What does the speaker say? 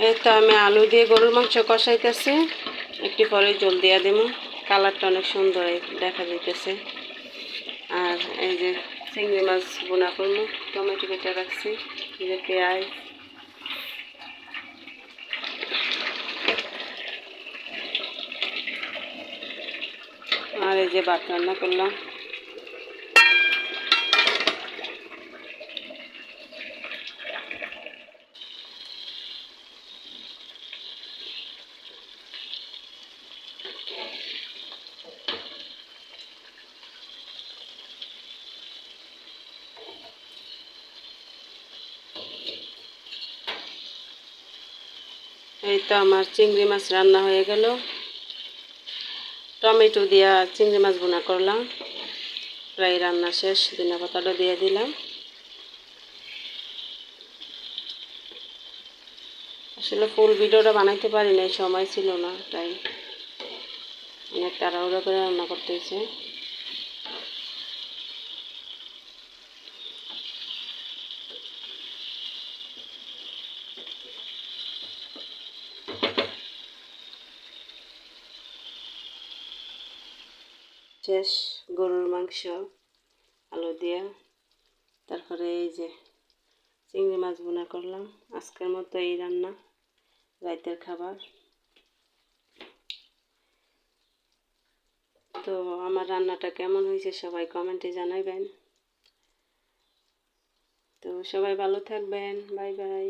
এই তো আমি আলু দিয়ে গরুর মাংস কষাইতেছি, একটু পরে জল দিয়া দেবো। কালারটা অনেক সুন্দর দেখা যাইতেছে। আর এই যে চিংড়ি মাছ বোনা করবো, টমেটো কেটে রাখছি, এই যে পেঁয়াজ, আর এই যে ভাত রান্না করলাম। এই তো আমার চিংড়ি মাছ রান্না হয়ে গেল। টমেটো দিয়া চিংড়ি মাছ বোনা করলাম, প্রায় রান্না শেষ। ধনিয়া পাতাটা দিয়ে দিলাম। আসলে ফুল ভিডিওটা বানাইতে পারি নাই, সময় ছিল না, তাই অনেক তাড়াহুড়ো করে রান্না করতে হয়েছে। শেষ গরুর মাংস আলু দিয়ে, তারপরে এই যে চিংড়ি মাছ বোনা করলাম। আজকের মতো এই রান্না, রাতের খাবার। তো আমার রান্নাটা কেমন হয়েছে সবাই কমেন্টে জানাবেন। তো সবাই ভালো থাকবেন, বাই বাই।